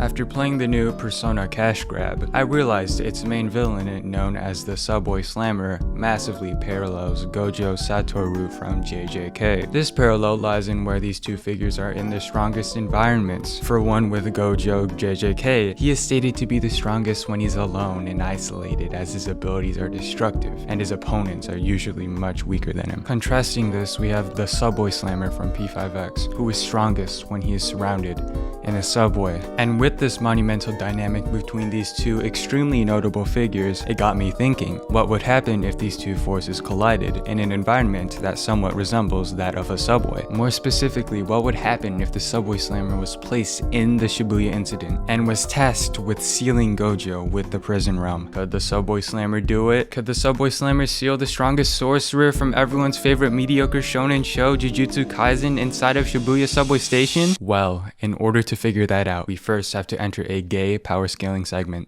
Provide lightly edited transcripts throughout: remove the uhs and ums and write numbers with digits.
After playing the new Persona Cash Grab, I realized its main villain, known as the Subway Slammer, massively parallels Gojo Satoru from JJK. This parallel lies in where these two figures are in their strongest environments. For one, with Gojo JJK, he is stated to be the strongest when he's alone and isolated, as his abilities are destructive, and his opponents are usually much weaker than him. Contrasting this, we have the Subway Slammer from P5X, who is strongest when he is surrounded in a subway. And with this monumental dynamic between these two extremely notable figures, it got me thinking, what would happen if these two forces collided in an environment that somewhat resembles that of a subway? More specifically, what would happen if the Subway Slammer was placed in the Shibuya incident and was tasked with sealing Gojo with the prison realm? Could the Subway Slammer do it? Could the Subway Slammer seal the strongest sorcerer from everyone's favorite mediocre shonen show, Jujutsu Kaisen, inside of Shibuya subway station? Well, in order to figure that out, we first have to enter a gay power scaling segment.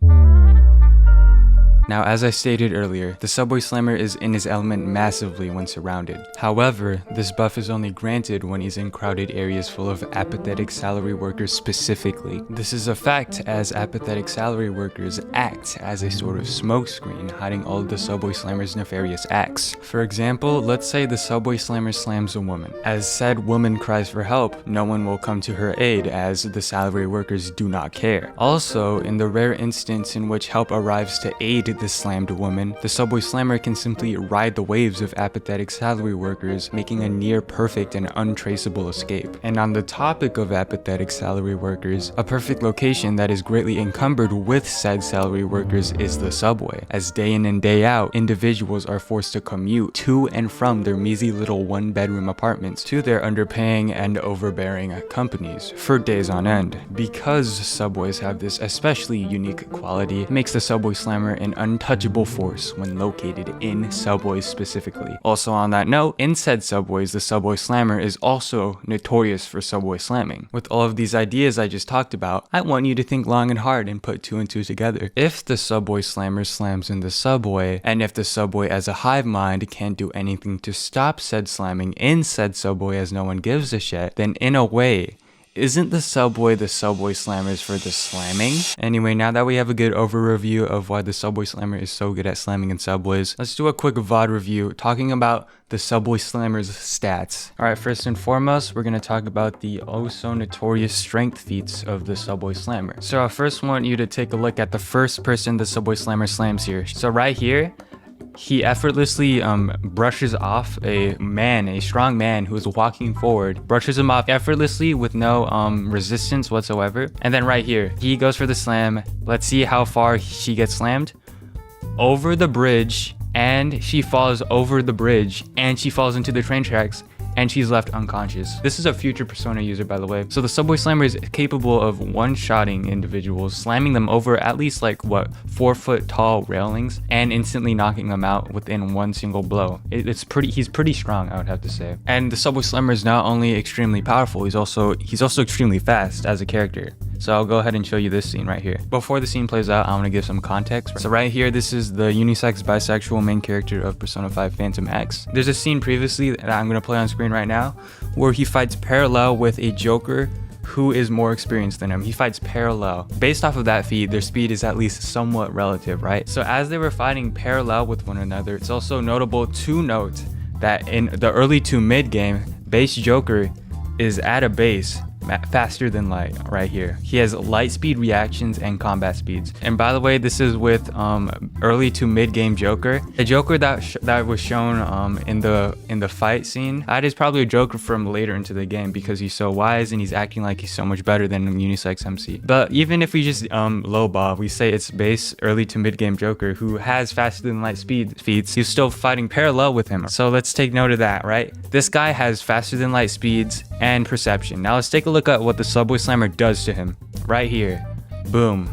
Now, as I stated earlier, the Subway Slammer is in his element massively when surrounded. However, this buff is only granted when he's in crowded areas full of apathetic salary workers specifically. This is a fact, as apathetic salary workers act as a sort of smokescreen hiding all of the Subway Slammer's nefarious acts. For example, let's say the Subway Slammer slams a woman. As said woman cries for help, no one will come to her aid, as the salary workers do not care. Also, in the rare instance in which help arrives to aid the slammed woman, the Subway Slammer can simply ride the waves of apathetic salary workers, making a near perfect and untraceable escape. And on the topic of apathetic salary workers, a perfect location that is greatly encumbered with said salary workers is the subway, as day in and day out, individuals are forced to commute to and from their measly little one-bedroom apartments to their underpaying and overbearing companies for days on end. Because subways have this especially unique quality, it makes the Subway Slammer an untouchable force when located in subways specifically. Also on that note, in said subways, the Subway Slammer is also notorious for subway slamming. With all of these ideas I just talked about, I want you to think long and hard and put two and two together. If the Subway Slammer slams in the subway, and if the subway as a hive mind can't do anything to stop said slamming in said subway as no one gives a shit, then in a way, isn't the Subway Slammers for the slamming? Anyway, now that we have a good overview of why the Subway Slammer is so good at slamming in subways, let's do a quick VOD review talking about the Subway Slammer's stats. Alright, first and foremost, we're going to talk about the oh so notorious strength feats of the Subway Slammer. So I first want you to take a look at the first person the Subway Slammer slams here. So right here, he effortlessly brushes off a strong man who is walking forward, brushes him off effortlessly with no resistance whatsoever. And then right here, he goes for the slam. Let's see how far she gets slammed. Over the bridge, and she falls over the bridge, and she falls into the train tracks, and she's left unconscious. This is a future Persona user, by the way. So the Subway Slammer is capable of one-shotting individuals, slamming them over at least 4-foot tall railings, and instantly knocking them out within one single blow. He's pretty strong, I would have to say. And the Subway Slammer is not only extremely powerful, he's also extremely fast as a character. So I'll go ahead and show you this scene right here. Before the scene plays out, I want to give some context. So right here, this is the unisex bisexual main character of Persona 5 Phantom X. There's a scene previously that I'm going to play on screen right now where he fights parallel with a Joker who is more experienced than him. He fights parallel. Based off of that feat, their speed is at least somewhat relative, right? So as they were fighting parallel with one another, it's also notable to note that in the early to mid game, base Joker is at a base faster than light right here. He has light speed reactions and combat speeds. And by the way, this is with early to mid game Joker. The Joker that was shown in the fight scene, that is probably a Joker from later into the game because he's so wise and he's acting like he's so much better than a unisex MC. But even if we just lowball, we say it's base early to mid game Joker who has faster than light speed feats, he's still fighting parallel with him. So let's take note of that, right? This guy has faster than light speeds and perception. Now let's take a look at what the Subway Slammer does to him right here. Boom.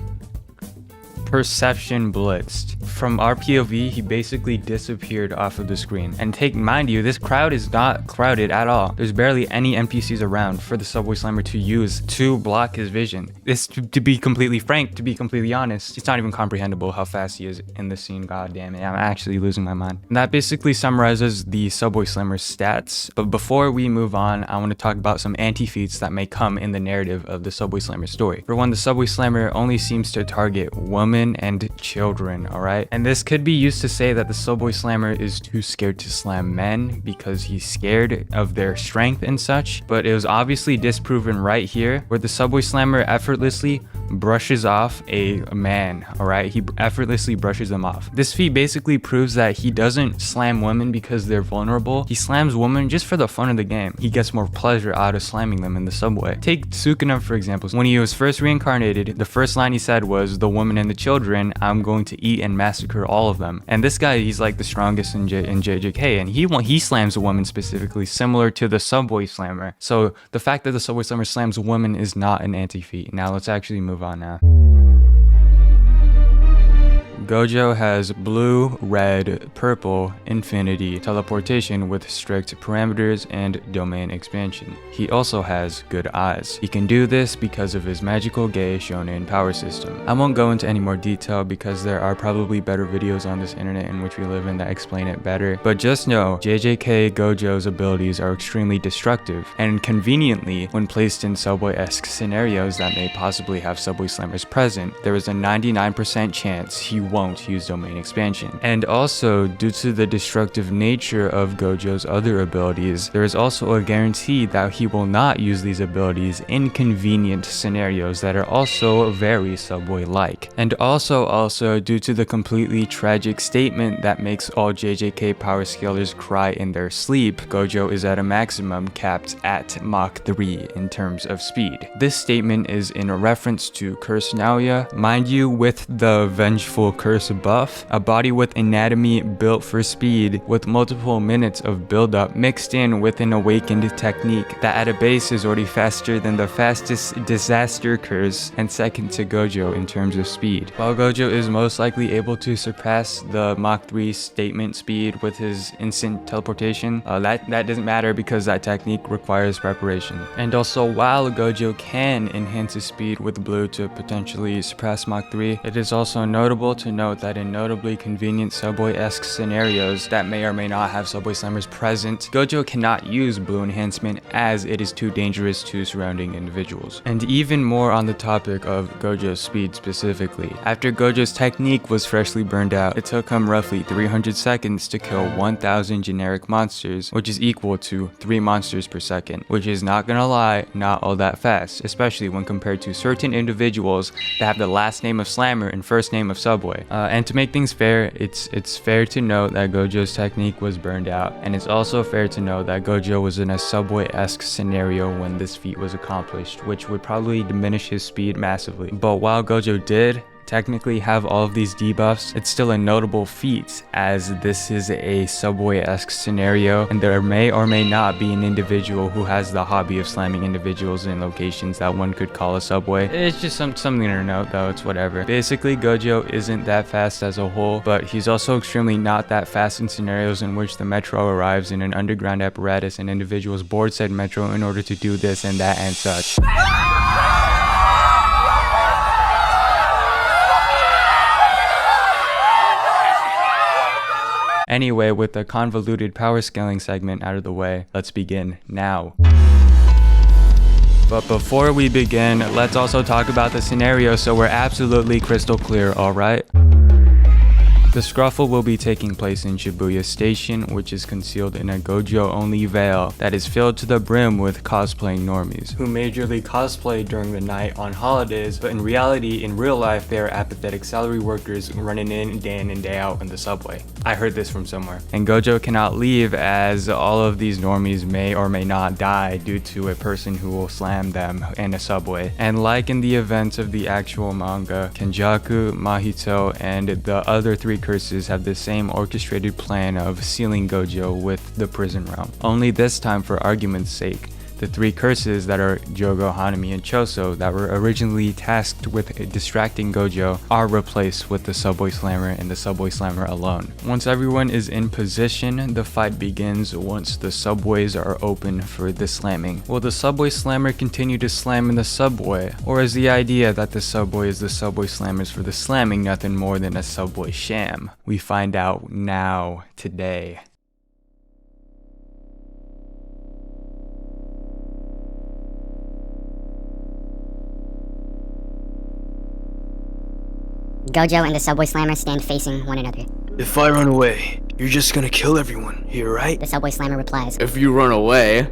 perception blitzed. From our POV, he basically disappeared off of the screen. And mind you, this crowd is not crowded at all. There's barely any NPCs around for the Subway Slammer to use to block his vision. This, to be completely frank, to be completely honest, it's not even comprehensible how fast he is in the scene. God damn it, I'm actually losing my mind. And that basically summarizes the Subway Slammer's stats. But before we move on, I want to talk about some anti-feats that may come in the narrative of the Subway Slammer story. For one, the Subway Slammer only seems to target women and children, alright? And this could be used to say that the Subway Slammer is too scared to slam men because he's scared of their strength and such, but it was obviously disproven right here where the Subway Slammer effortlessly brushes off a man, alright? He effortlessly brushes them off. This feat basically proves that he doesn't slam women because they're vulnerable. He slams women just for the fun of the game. He gets more pleasure out of slamming them in the subway. Take Sukuna for example. When he was first reincarnated, the first line he said was, "The women and the children, I'm going to eat and massacre all of them." And this guy, he's like the strongest in JJK, and he slams a woman specifically, similar to the Subway Slammer. So the fact that the Subway Slammer slams a woman is not an anti-feat. Now let's actually move on now. Gojo has blue, red, purple, infinity, teleportation with strict parameters, and domain expansion. He also has good eyes. He can do this because of his magical gay shonen power system. I won't go into any more detail because there are probably better videos on this internet in which we live in that explain it better, but just know JJK Gojo's abilities are extremely destructive, and conveniently, when placed in Subway-esque scenarios that may possibly have Subway Slammers present, there is a 99% chance he won't use domain expansion. And also, due to the destructive nature of Gojo's other abilities, there is also a guarantee that he will not use these abilities in convenient scenarios that are also very Subway-like. And also due to the completely tragic statement that makes all JJK power scalers cry in their sleep, Gojo is at a maximum capped at Mach 3 in terms of speed. This statement is in a reference to Curse Naoya, mind you, with the vengeful curse buff, a body with anatomy built for speed with multiple minutes of buildup mixed in with an awakened technique that at a base is already faster than the fastest disaster curse and second to Gojo in terms of speed. While Gojo is most likely able to surpass the Mach 3 statement speed with his instant teleportation, that doesn't matter because that technique requires preparation. And also, while Gojo can enhance his speed with blue to potentially surpass Mach 3, it is also notable to note that in notably convenient Subway-esque scenarios that may or may not have Subway Slammers present, Gojo cannot use blue enhancement as it is too dangerous to surrounding individuals. And even more on the topic of Gojo's speed specifically, after Gojo's technique was freshly burned out, it took him roughly 300 seconds to kill 1,000 generic monsters, which is equal to 3 monsters per second, which is, not gonna lie, not all that fast, especially when compared to certain individuals that have the last name of Slammer and first name of Subway. And to make things fair, it's fair to note that Gojo's technique was burned out, and it's also fair to note that Gojo was in a Subway-esque scenario when this feat was accomplished, which would probably diminish his speed massively. But while Gojo did technically have all of these debuffs, it's still a notable feat as this is a Subway-esque scenario, and there may or may not be an individual who has the hobby of slamming individuals in locations that one could call a subway. It's just something to note though, it's whatever. Basically, Gojo isn't that fast as a whole, but he's also extremely not that fast in scenarios in which the metro arrives in an underground apparatus and individuals board said metro in order to do this and that and such. Anyway, with the convoluted power scaling segment out of the way, let's begin now. But before we begin, let's also talk about the scenario so we're absolutely crystal clear, alright? The Scruffle will be taking place in Shibuya Station, which is concealed in a Gojo-only veil that is filled to the brim with cosplaying normies, who majorly cosplay during the night on holidays, but in reality, in real life, they are apathetic salary workers running in day in and day out in the subway. I heard this from somewhere. And Gojo cannot leave as all of these normies may or may not die due to a person who will slam them in a subway. And like in the events of the actual manga, Kenjaku, Mahito, and the other 3 curses have the same orchestrated plan of sealing Gojo with the prison realm. Only this time, for argument's sake, The 3 curses that are Jogo, Hanami, and Choso that were originally tasked with distracting Gojo are replaced with the Subway Slammer and the Subway Slammer alone. Once everyone is in position, the fight begins once the subways are open for the slamming. Will the Subway Slammer continue to slam in the subway? Or is the idea that the subway is the Subway Slammers for the slamming nothing more than a subway sham? We find out now, today. Gojo and the Subway Slammer stand facing one another. If I run away, you're just gonna kill everyone here, right? The Subway Slammer replies, If you run away,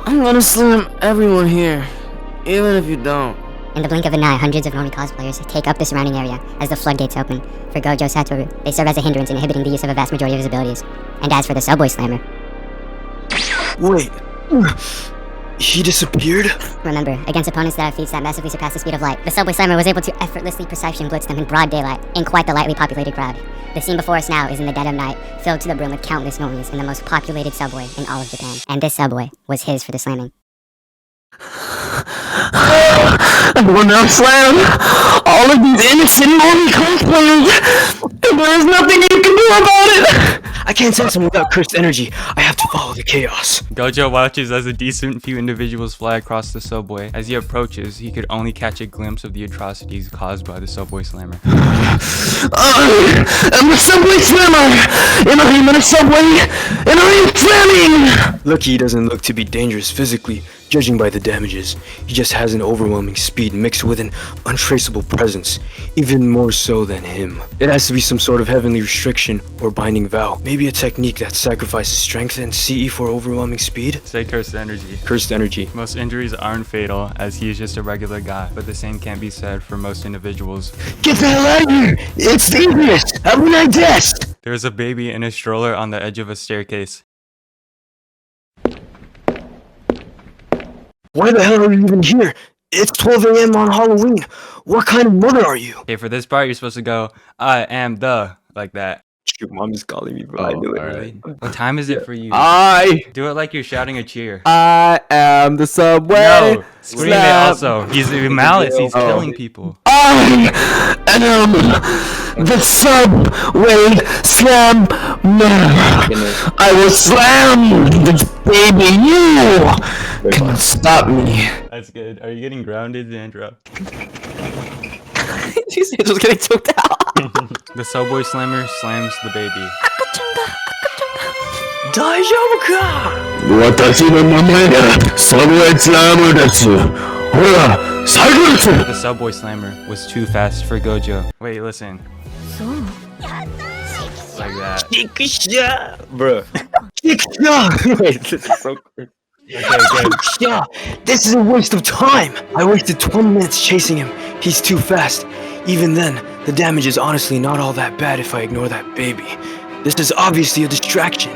I'm gonna slam everyone here, even if you don't. In the blink of an eye, hundreds of Nori cosplayers take up the surrounding area as the floodgates open. For Gojo Satoru, they serve as a hindrance inhibiting the use of a vast majority of his abilities. And as for the Subway Slammer, Wait, he disappeared? remember, against opponents that have feats that massively surpass the speed of light, the Subway Slammer was able to effortlessly perception blitz them in broad daylight, in quite the lightly populated crowd. The scene before us now is in the dead of night, filled to the brim with countless Noris in the most populated subway in all of Japan. And this subway was his for the slamming. I will now slam all of these innocent movie cosplayers, and there's nothing you can do about it! I can't sense him without cursed energy. I have to follow the chaos. Gojo watches as a decent few individuals fly across the subway. As he approaches, he could only catch a glimpse of the atrocities caused by the Subway Slammer. I am the Subway Slammer, and I am in a subway, and I am slamming! Lucky he doesn't look to be dangerous physically, judging by the damages. He just has an overwhelming speed mixed with an untraceable presence, even more so than him. It has to be some sort of heavenly restriction or binding vow. Maybe a technique that sacrifices strength and CE for overwhelming speed? Say cursed energy. Cursed energy. Most injuries aren't fatal, as he is just a regular guy, but the same can't be said for most individuals. Get the hell out of here! It's dangerous! Have a nice test! There is a baby in a stroller on the edge of a staircase. Why the hell are you even here? It's 12 a.m. on Halloween. What kind of mother are you? Okay, for this part, you're supposed to go, I am the, like that. Your mom is calling me, bro. I knew it. Alright. What time is it for you? Do it like you're shouting a cheer. I am the Subway No, scream it Slam. also. He's malice, he's killing people. I am the Subway Slammer. I will slam this baby. You cannot stop me. That's good. Are you getting grounded, Xandra? She's just getting choked out. The Subway Slammer slams the baby. Daijoubu! 私の名前がサブウェイスラムです。ほら、最後です。 The Subway Slammer was too fast for Gojo. Wait, listen. Like that. Bro. Wait, this is so crazy. Okay, good. Yeah, this is a waste of time. I wasted 20 minutes chasing him. He's too fast. Even then, the damage is honestly not all that bad if I ignore that baby. This is obviously a distraction.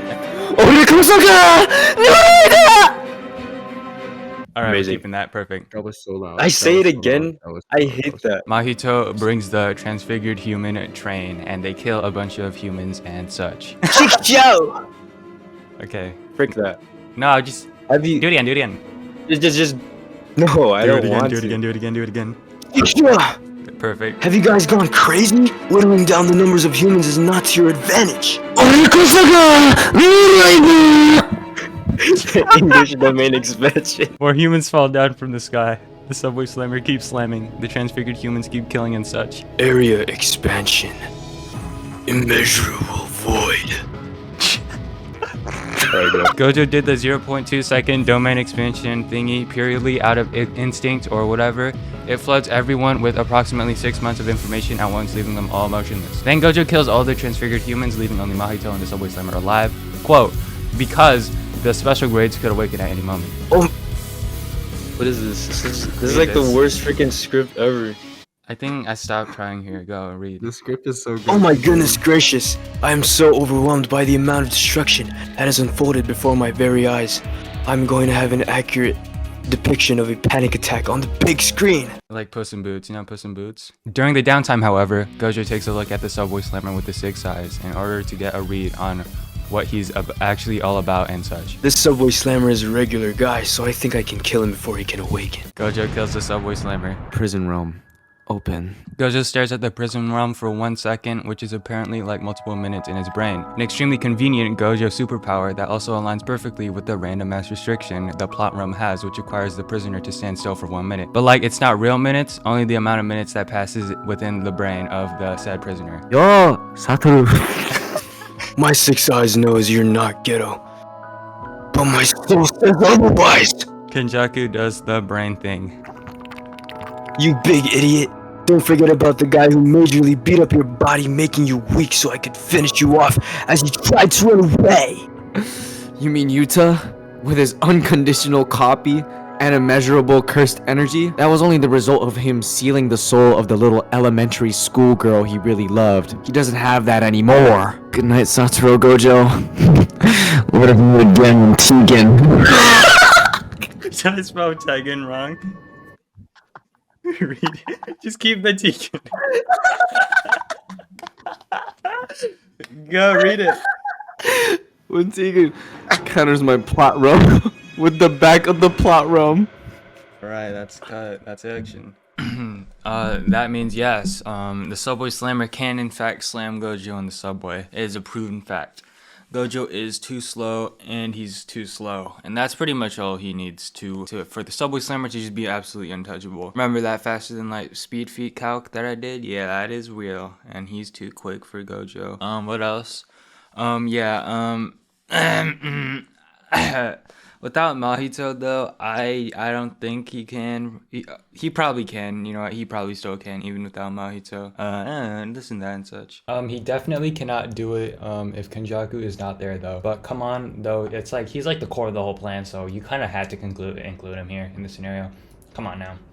Alright, we're keeping that perfect. That was so loud. I say it again. I hate that. Mahito brings the transfigured human train, and they kill a bunch of humans and such. Joe. Okay. Frick that. No, just Have you? do it again. Just. No, I don't want Do it to. again. Do it again. Yeah. Perfect. Have you guys gone crazy? Whittling down the numbers of humans is not to your advantage. English domain expansion. More humans fall down from the sky. The Subway Slammer keeps slamming. The transfigured humans keep killing and such. Area expansion. Immeasurable void. Gojo did the 0.2 second domain expansion thingy purely out of instinct or whatever. It floods everyone with approximately 6 months of information at once, leaving them all motionless. Then Gojo kills all the transfigured humans, leaving only Mahito and the Subway Slammer alive. Quote, because the special grades could awaken at any moment. Oh. What is this? This is like the worst freaking script ever. I think I stopped trying here. Go, read. The script is so good. Oh my goodness gracious. I am so overwhelmed by the amount of destruction that has unfolded before my very eyes. I'm going to have an accurate depiction of a panic attack on the big screen. Like Puss in Boots, you know Puss in Boots? During the downtime, however, Gojo takes a look at the Subway Slammer with the 6 eyes in order to get a read on what he's actually all about and such. This subway slammer is a regular guy, so I think I can kill him before he can awaken. Gojo kills the subway slammer. Prison realm. Open. Gojo stares at the prison realm for 1 second, which is apparently like multiple minutes in his brain. An extremely convenient Gojo superpower that also aligns perfectly with the random ass restriction the plot realm has, which requires the prisoner to stand still for 1 minute. But like, it's not real minutes, only the amount of minutes that passes within the brain of the said prisoner. Yo, Satoru. My 6 eyes knows you're not ghetto, but my soul says otherwise. Kenjaku does the brain thing. You big idiot. Don't forget about the guy who majorly beat up your body, making you weak so I could finish you off as you tried to run away. You mean Yuta? With his unconditional copy and immeasurable cursed energy? That was only the result of him sealing the soul of the little elementary school girl he really loved. He doesn't have that anymore. Good night, Satoru Gojo. What if you again, Tegan? Did I spell Tegan wrong? Read it. Just keep the Tegan. Go read it. When Tegan counters my plot realm with the back of the plot realm. Alright, that's cut. That's action. That means yes. The subway slammer can in fact slam Gojo in the subway. It is a proven fact. Gojo is too slow, and he's too slow, and that's pretty much all he needs to for the subway slammer to just be absolutely untouchable. Remember that faster than light speed feat calc that I did? Yeah, that is real, and he's too quick for Gojo. What else? Without Mahito though, I don't think he can. He probably can. You know what? He probably still can even without Mahito. This and that and such. He definitely cannot do it if Kenjaku is not there though. But come on though, it's like he's like the core of the whole plan. So you kind of had to include him here in this scenario. Come on now.